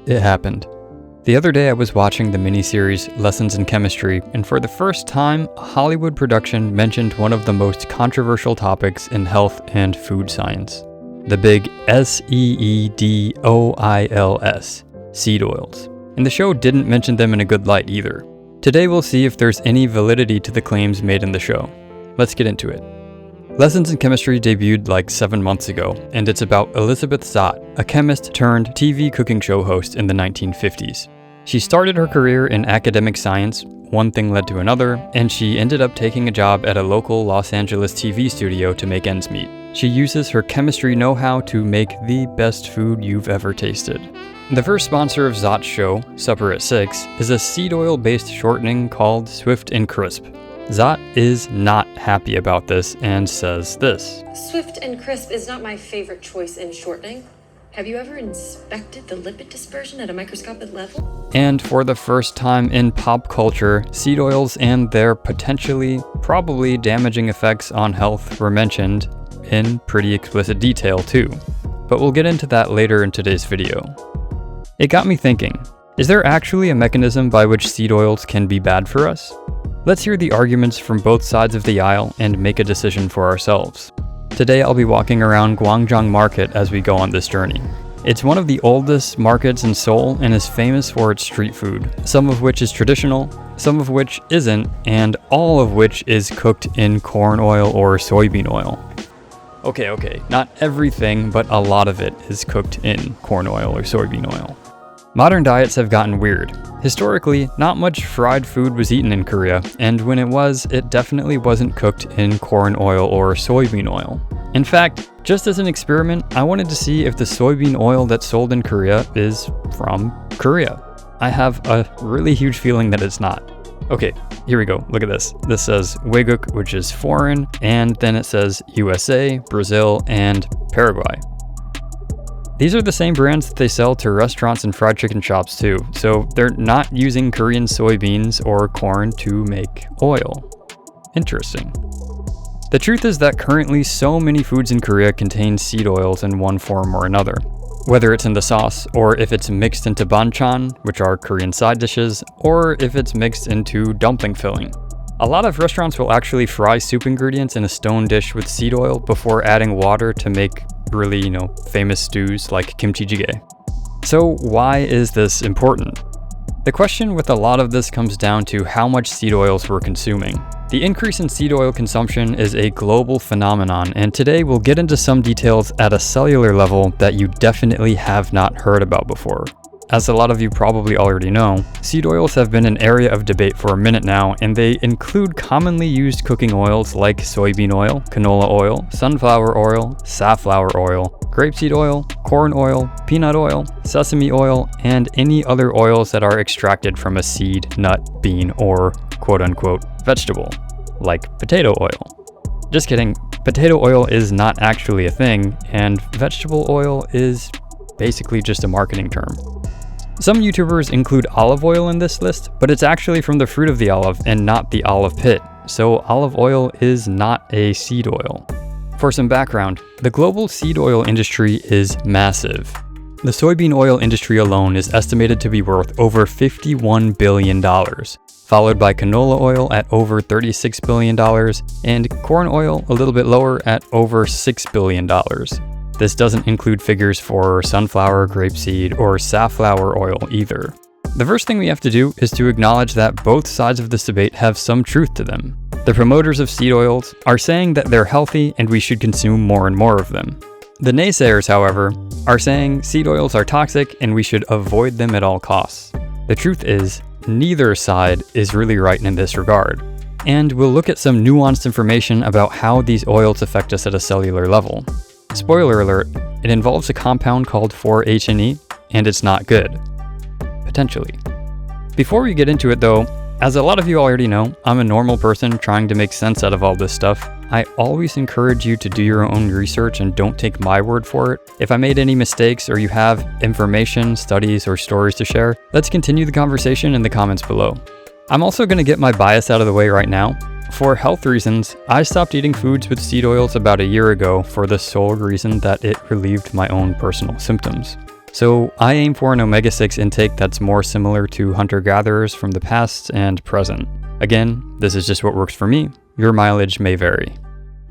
it happened. The other day I was watching the miniseries Lessons in Chemistry, and for the first time, a Hollywood production mentioned one of the most controversial topics in health and food science. The big SEEDOILS, seed oils. And the show didn't mention them in a good light either. Today we'll see if there's any validity to the claims made in the show. Let's get into it. Lessons in Chemistry debuted like 7 months ago, and it's about Elizabeth Zott, a chemist turned TV cooking show host in the 1950s. She started her career in academic science, one thing led to another, and she ended up taking a job at a local Los Angeles TV studio to make ends meet. She uses her chemistry know-how to make the best food you've ever tasted. The first sponsor of Zott's show, Supper at 6, is a seed oil-based shortening called Swift and Crisp. Zott is not happy about this and says this. Swift and Crisp is not my favorite choice in shortening. Have you ever inspected the lipid dispersion at a microscopic level? And for the first time in pop culture, seed oils and their probably damaging effects on health were mentioned in pretty explicit detail too. But we'll get into that later in today's video. It got me thinking, is there actually a mechanism by which seed oils can be bad for us? Let's hear the arguments from both sides of the aisle and make a decision for ourselves. Today I'll be walking around Gwangjang Market as we go on this journey. It's one of the oldest markets in Seoul and is famous for its street food, some of which is traditional, some of which isn't, and all of which is cooked in corn oil or soybean oil. Okay, not everything, but a lot of it is cooked in corn oil or soybean oil. Modern diets have gotten weird. Historically, not much fried food was eaten in Korea, and when it was, it definitely wasn't cooked in corn oil or soybean oil. In fact, just as an experiment, I wanted to see if the soybean oil that's sold in Korea is from Korea. I have a really huge feeling that it's not. Okay, here we go. Look at this. This says Waeguk, which is foreign, and then it says USA, Brazil, and Paraguay. These are the same brands that they sell to restaurants and fried chicken shops too, so they're not using Korean soybeans or corn to make oil. Interesting. The truth is that currently so many foods in Korea contain seed oils in one form or another. Whether it's in the sauce, or if it's mixed into banchan, which are Korean side dishes, or if it's mixed into dumpling filling. A lot of restaurants will actually fry soup ingredients in a stone dish with seed oil before adding water to make really, famous stews like kimchi jjigae. So why is this important? The question with a lot of this comes down to how much seed oils we're consuming. The increase in seed oil consumption is a global phenomenon, and today we'll get into some details at a cellular level that you definitely have not heard about before. As a lot of you probably already know, seed oils have been an area of debate for a minute now, and they include commonly used cooking oils like soybean oil, canola oil, sunflower oil, safflower oil, grapeseed oil, corn oil, peanut oil, sesame oil, and any other oils that are extracted from a seed, nut, bean, or quote-unquote vegetable, like potato oil. Just kidding, potato oil is not actually a thing, and vegetable oil is basically just a marketing term. Some YouTubers include olive oil in this list, but it's actually from the fruit of the olive and not the olive pit, so olive oil is not a seed oil. For some background, the global seed oil industry is massive. The soybean oil industry alone is estimated to be worth over $51 billion, followed by canola oil at over $36 billion, and corn oil a little bit lower at over $6 billion. This doesn't include figures for sunflower, grapeseed, or safflower oil either. The first thing we have to do is to acknowledge that both sides of this debate have some truth to them. The promoters of seed oils are saying that they're healthy and we should consume more and more of them. The naysayers, however, are saying seed oils are toxic and we should avoid them at all costs. The truth is, neither side is really right in this regard. And we'll look at some nuanced information about how these oils affect us at a cellular level. Spoiler alert, it involves a compound called 4-HNE, and it's not good. Potentially. Before we get into it though, as a lot of you already know, I'm a normal person trying to make sense out of all this stuff. I always encourage you to do your own research and don't take my word for it. If I made any mistakes or you have information, studies, or stories to share, let's continue the conversation in the comments below. I'm also going to get my bias out of the way right now. For health reasons, I stopped eating foods with seed oils about a year ago for the sole reason that it relieved my own personal symptoms. So I aim for an omega-6 intake that's more similar to hunter-gatherers from the past and present. Again, this is just what works for me. Your mileage may vary.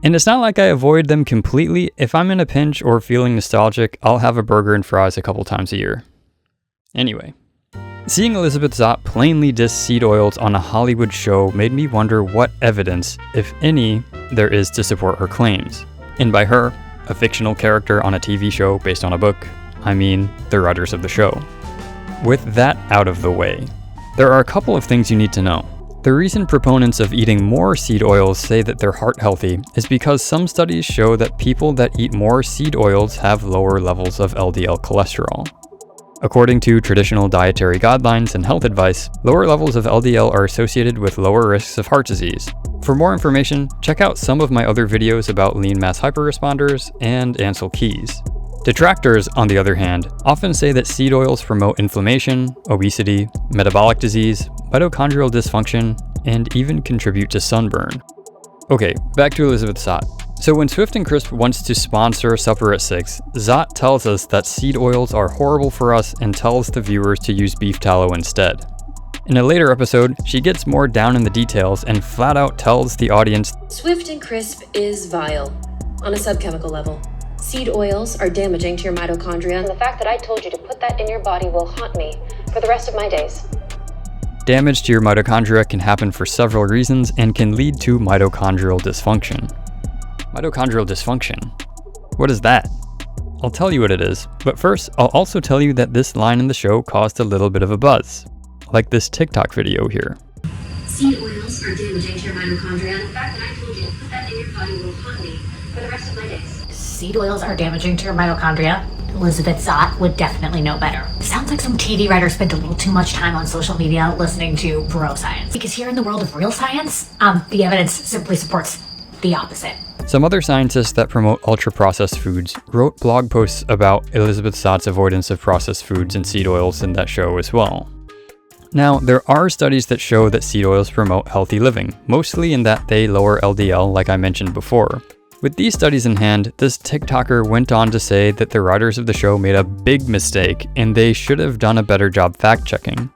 And it's not like I avoid them completely. If I'm in a pinch or feeling nostalgic, I'll have a burger and fries a couple times a year. Anyway, seeing Elizabeth Zott plainly diss seed oils on a Hollywood show made me wonder what evidence, if any, there is to support her claims. And by her, a fictional character on a TV show based on a book, I mean the writers of the show. With that out of the way, there are a couple of things you need to know. The reason proponents of eating more seed oils say that they're heart healthy is because some studies show that people that eat more seed oils have lower levels of LDL cholesterol. According to traditional dietary guidelines and health advice, lower levels of LDL are associated with lower risks of heart disease. For more information, check out some of my other videos about lean mass hyperresponders and Ansel Keys. Detractors, on the other hand, often say that seed oils promote inflammation, obesity, metabolic disease, mitochondrial dysfunction, and even contribute to sunburn. Okay, back to Elizabeth Zott. So when Swift and Crisp wants to sponsor Supper at 6, Zott tells us that seed oils are horrible for us and tells the viewers to use beef tallow instead. In a later episode, she gets more down in the details and flat out tells the audience, Swift and Crisp is vile on a subchemical level. Seed oils are damaging to your mitochondria, and the fact that I told you to put that in your body will haunt me for the rest of my days. Damage to your mitochondria can happen for several reasons and can lead to mitochondrial dysfunction. Mitochondrial dysfunction? What is that? I'll tell you what it is, but first I'll also tell you that this line in the show caused a little bit of a buzz, like this TikTok video here. Seed oils are damaging to your mitochondria, and the fact that I told you to put that in your body will haunt me for the rest of my days. Seed oils are damaging to your mitochondria. Elizabeth Zott would definitely know better. Sounds like some TV writer spent a little too much time on social media listening to bro science. Because here in the world of real science, the evidence simply supports the opposite. Some other scientists that promote ultra-processed foods wrote blog posts about Elizabeth Zott's avoidance of processed foods and seed oils in that show as well. Now, there are studies that show that seed oils promote healthy living, mostly in that they lower LDL like I mentioned before. With these studies in hand, this TikToker went on to say that the writers of the show made a big mistake and they should have done a better job fact-checking.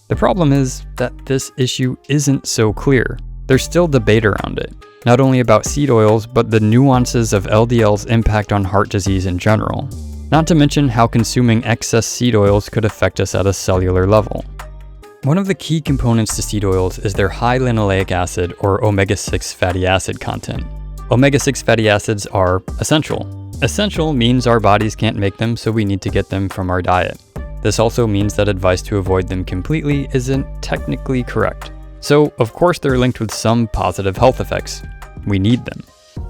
The problem is that this issue isn't so clear. There's still debate around it, not only about seed oils, but the nuances of LDL's impact on heart disease in general. Not to mention how consuming excess seed oils could affect us at a cellular level. One of the key components to seed oils is their high linoleic acid or omega-6 fatty acid content. Omega-6 fatty acids are essential. Essential means our bodies can't make them, so we need to get them from our diet. This also means that advice to avoid them completely isn't technically correct. So, of course, they're linked with some positive health effects. We need them.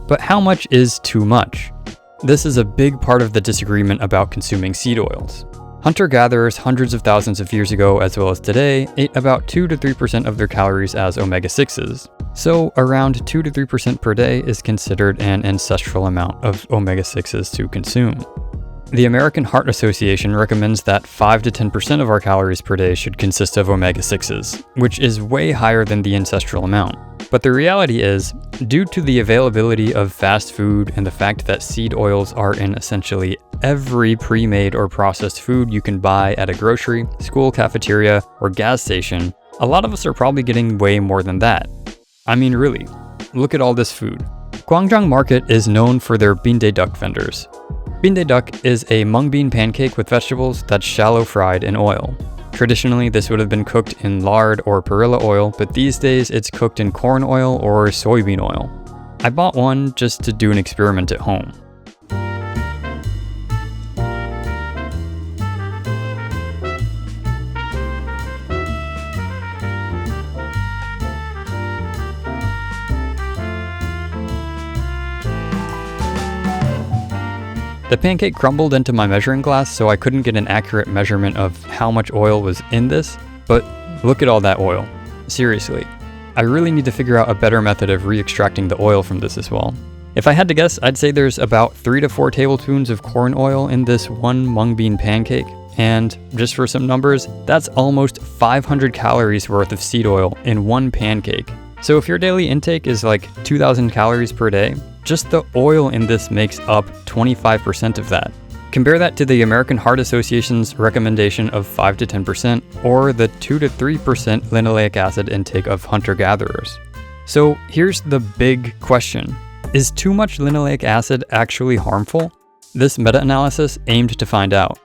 But how much is too much? This is a big part of the disagreement about consuming seed oils. Hunter-gatherers hundreds of thousands of years ago, as well as today, ate about 2 to 3% of their calories as omega-6s. So around 2 to 3% per day is considered an ancestral amount of omega-6s to consume. The American Heart Association recommends that 5 to 10% of our calories per day should consist of omega-6s, which is way higher than the ancestral amount. But the reality is, due to the availability of fast food and the fact that seed oils are in essentially every pre-made or processed food you can buy at a grocery, school cafeteria, or gas station, a lot of us are probably getting way more than that. I mean, really, look at all this food. Gwangjang Market is known for their binde duck vendors. Binde duck is a mung bean pancake with vegetables that's shallow fried in oil. Traditionally, this would have been cooked in lard or perilla oil, but these days it's cooked in corn oil or soybean oil. I bought one just to do an experiment at home. The pancake crumbled into my measuring glass, so I couldn't get an accurate measurement of how much oil was in this, but look at all that oil. Seriously, I really need to figure out a better method of re-extracting the oil from this as well. If I had to guess, I'd say there's about 3 to 4 tablespoons of corn oil in this one mung bean pancake, and just for some numbers, that's almost 500 calories worth of seed oil in one pancake. So if your daily intake is like 2,000 calories per day, just the oil in this makes up 25% of that. Compare that to the American Heart Association's recommendation of 5 to 10% or the 2 to 3% linoleic acid intake of hunter-gatherers. So here's the big question. Is too much linoleic acid actually harmful? This meta-analysis aimed to find out.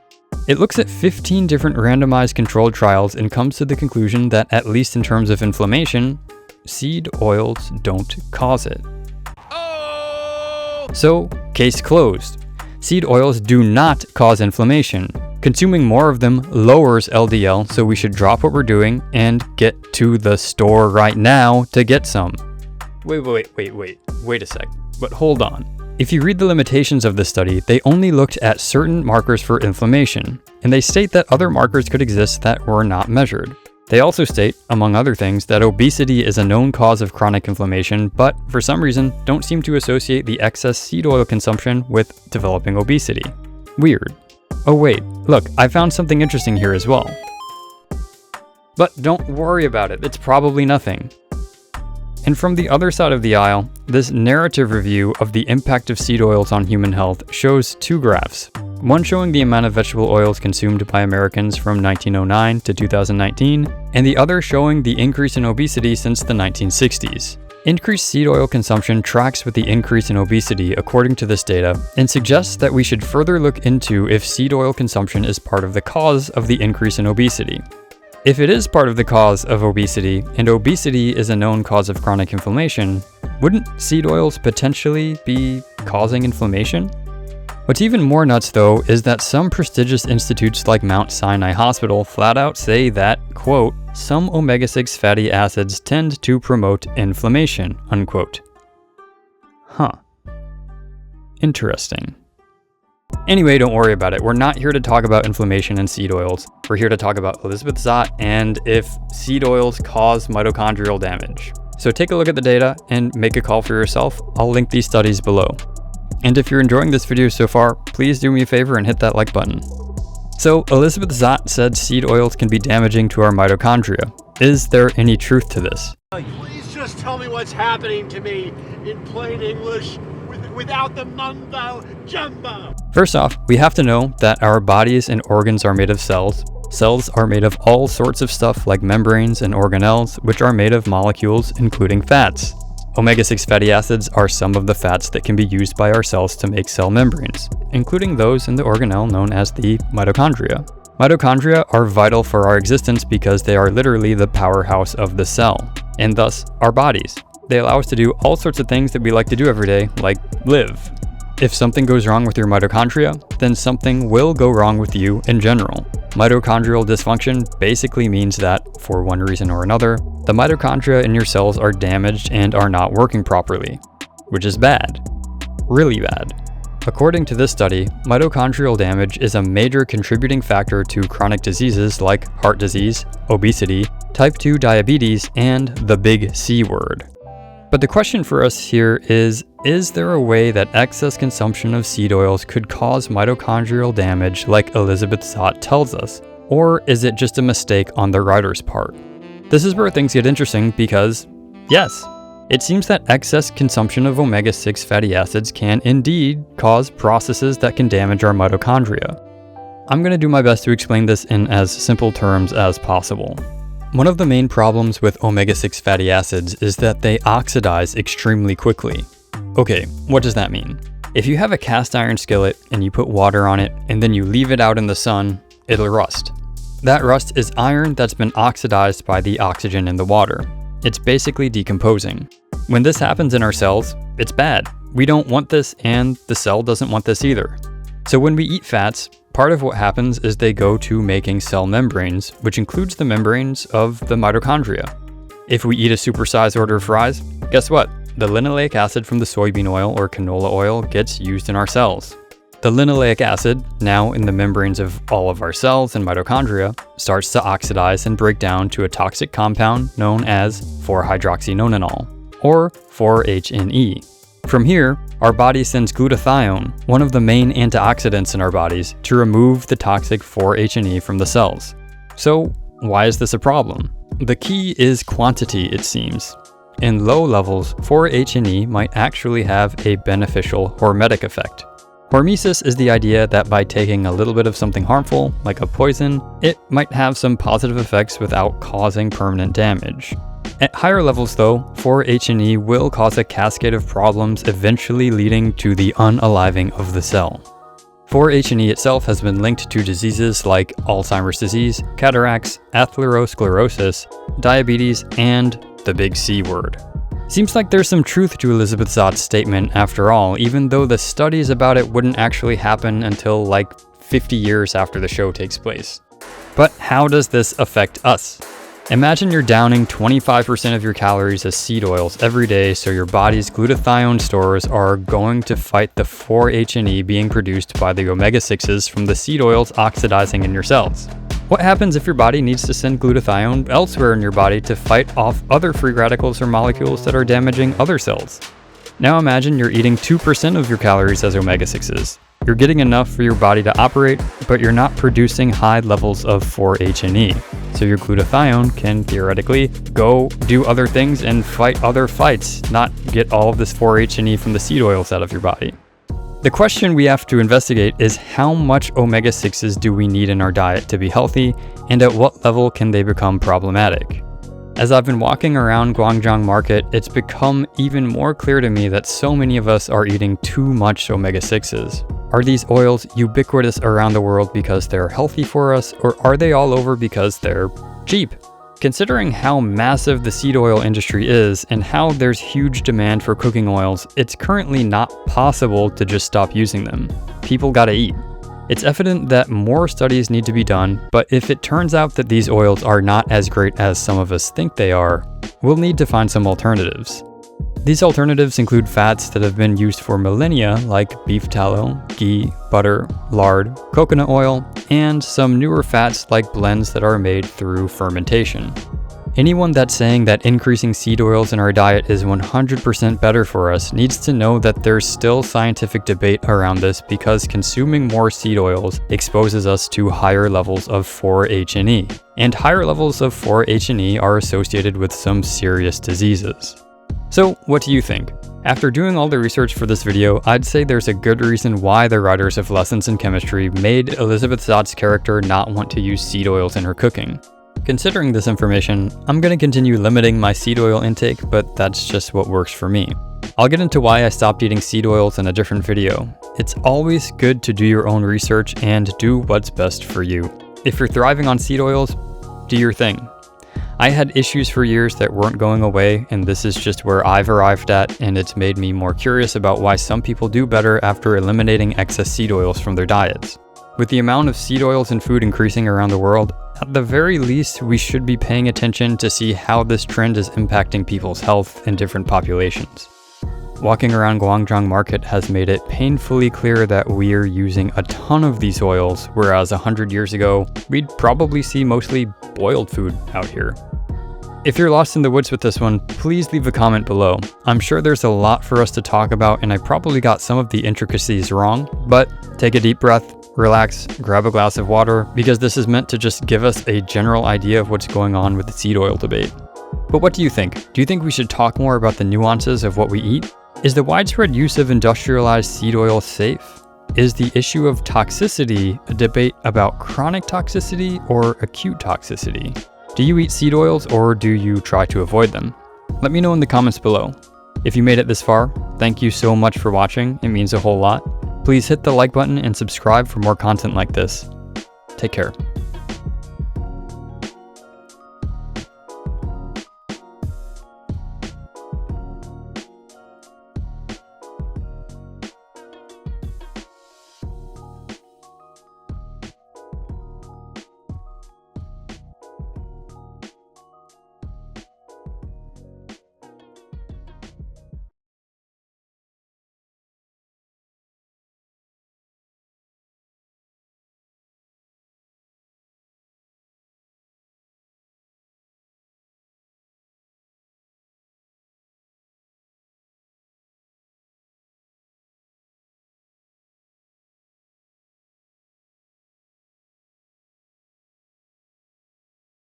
It looks at 15 different randomized controlled trials and comes to the conclusion that, at least in terms of inflammation, seed oils don't cause it. So, case closed. Seed oils do not cause inflammation. Consuming more of them lowers LDL, so we should drop what we're doing and get to the store right now to get some. Wait a sec. But hold on. If you read the limitations of this study, they only looked at certain markers for inflammation, and they state that other markers could exist that were not measured. They also state, among other things, that obesity is a known cause of chronic inflammation, but for some reason don't seem to associate the excess seed oil consumption with developing obesity. Weird. Oh wait, look, I found something interesting here as well. But don't worry about it, it's probably nothing. And from the other side of the aisle, this narrative review of the impact of seed oils on human health shows two graphs. One showing the amount of vegetable oils consumed by Americans from 1909 to 2019, and the other showing the increase in obesity since the 1960s. Increased seed oil consumption tracks with the increase in obesity according to this data, and suggests that we should further look into if seed oil consumption is part of the cause of the increase in obesity. If it is part of the cause of obesity, and obesity is a known cause of chronic inflammation, wouldn't seed oils potentially be causing inflammation? What's even more nuts though is that some prestigious institutes like Mount Sinai Hospital flat out say that, quote, some omega-6 fatty acids tend to promote inflammation, unquote. Huh. Interesting. Anyway, don't worry about it. We're not here to talk about inflammation and seed oils. We're here to talk about Elizabeth Zott and if seed oils cause mitochondrial damage. So take a look at the data and make a call for yourself. I'll link these studies below. And if you're enjoying this video so far, please do me a favor and hit that like button. So Elizabeth Zott said seed oils can be damaging to our mitochondria. Is there any truth to this? Please just tell me what's happening to me in plain English without the mumbo jumbo. First off, we have to know that our bodies and organs are made of cells. Cells are made of all sorts of stuff like membranes and organelles, which are made of molecules, including fats. Omega-6 fatty acids are some of the fats that can be used by our cells to make cell membranes, including those in the organelle known as the mitochondria. Mitochondria are vital for our existence because they are literally the powerhouse of the cell, and thus our bodies. They allow us to do all sorts of things that we like to do every day, like live. If something goes wrong with your mitochondria, then something will go wrong with you in general. Mitochondrial dysfunction basically means that, for one reason or another, the mitochondria in your cells are damaged and are not working properly, which is bad. Really bad. According to this study, mitochondrial damage is a major contributing factor to chronic diseases like heart disease, obesity, type 2 diabetes, and the big C word. But the question for us here is there a way that excess consumption of seed oils could cause mitochondrial damage like Elizabeth Zott tells us? Or is it just a mistake on the writer's part? This is where things get interesting because, yes, it seems that excess consumption of omega-6 fatty acids can indeed cause processes that can damage our mitochondria. I'm going to do my best to explain this in as simple terms as possible. One of the main problems with omega-6 fatty acids is that they oxidize extremely quickly. Okay, what does that mean? If you have a cast iron skillet and you put water on it and then you leave it out in the sun, it'll rust. That rust is iron that's been oxidized by the oxygen in the water. It's basically decomposing. When this happens in our cells, it's bad. We don't want this and the cell doesn't want this either. So when we eat fats, part of what happens is they go to making cell membranes, which includes the membranes of the mitochondria. If we eat a supersized order of fries, guess what? The linoleic acid from the soybean oil or canola oil gets used in our cells. The linoleic acid, now in the membranes of all of our cells and mitochondria, starts to oxidize and break down to a toxic compound known as 4-hydroxynonenal, or 4-HNE. From here, our body sends glutathione, one of the main antioxidants in our bodies, to remove the toxic 4-HNE from the cells. So, why is this a problem? The key is quantity, it seems. In low levels, 4-HNE might actually have a beneficial hormetic effect. Hormesis is the idea that by taking a little bit of something harmful, like a poison, it might have some positive effects without causing permanent damage. At higher levels though, 4-H&E will cause a cascade of problems eventually leading to the unaliving of the cell. 4-H&E itself has been linked to diseases like Alzheimer's disease, cataracts, atherosclerosis, diabetes, and the big C word. Seems like there's some truth to Elizabeth Zott's statement after all, even though the studies about it wouldn't actually happen until like 50 years after the show takes place. But how does this affect us? Imagine you're downing 25% of your calories as seed oils every day, so your body's glutathione stores are going to fight the 4-H&E being produced by the omega-6s from the seed oils oxidizing in your cells. What happens if your body needs to send glutathione elsewhere in your body to fight off other free radicals or molecules that are damaging other cells? Now imagine you're eating 2% of your calories as omega-6s. You're getting enough for your body to operate, but you're not producing high levels of 4-H&E. So your glutathione can theoretically go do other things and fight other fights, not get all of this 4-H&E from the seed oils out of your body. The question we have to investigate is how much omega-6s do we need in our diet to be healthy, and at what level can they become problematic? As I've been walking around Gwangjang Market, it's become even more clear to me that so many of us are eating too much omega-6s. Are these oils ubiquitous around the world because they're healthy for us, or are they all over because they're cheap? Considering how massive the seed oil industry is and how there's huge demand for cooking oils, it's currently not possible to just stop using them. People gotta eat. It's evident that more studies need to be done, but if it turns out that these oils are not as great as some of us think they are, we'll need to find some alternatives. These alternatives include fats that have been used for millennia, like beef tallow, ghee, butter, lard, coconut oil, and some newer fats like blends that are made through fermentation. Anyone that's saying that increasing seed oils in our diet is 100% better for us needs to know that there's still scientific debate around this, because consuming more seed oils exposes us to higher levels of 4-H&E, and higher levels of 4-H&E are associated with some serious diseases. So what do you think? After doing all the research for this video, I'd say there's a good reason why the writers of Lessons in Chemistry made Elizabeth Zott's character not want to use seed oils in her cooking. Considering this information, I'm going to continue limiting my seed oil intake, but that's just what works for me. I'll get into why I stopped eating seed oils in a different video. It's always good to do your own research and do what's best for you. If you're thriving on seed oils, do your thing. I had issues for years that weren't going away, and this is just where I've arrived at, and it's made me more curious about why some people do better after eliminating excess seed oils from their diets. With the amount of seed oils in food increasing around the world, at the very least, we should be paying attention to see how this trend is impacting people's health in different populations. Walking around Gwangjang Market has made it painfully clear that we're using a ton of these oils, whereas 100 years ago, we'd probably see mostly boiled food out here. If you're lost in the woods with this one, please leave a comment below. I'm sure there's a lot for us to talk about, and I probably got some of the intricacies wrong, but take a deep breath, relax, grab a glass of water, because this is meant to just give us a general idea of what's going on with the seed oil debate. But what do you think? Do you think we should talk more about the nuances of what we eat? Is the widespread use of industrialized seed oil safe? Is the issue of toxicity a debate about chronic toxicity or acute toxicity? Do you eat seed oils, or do you try to avoid them? Let me know in the comments below. If you made it this far, thank you so much for watching. It means a whole lot. Please hit the like button and subscribe for more content like this. Take care.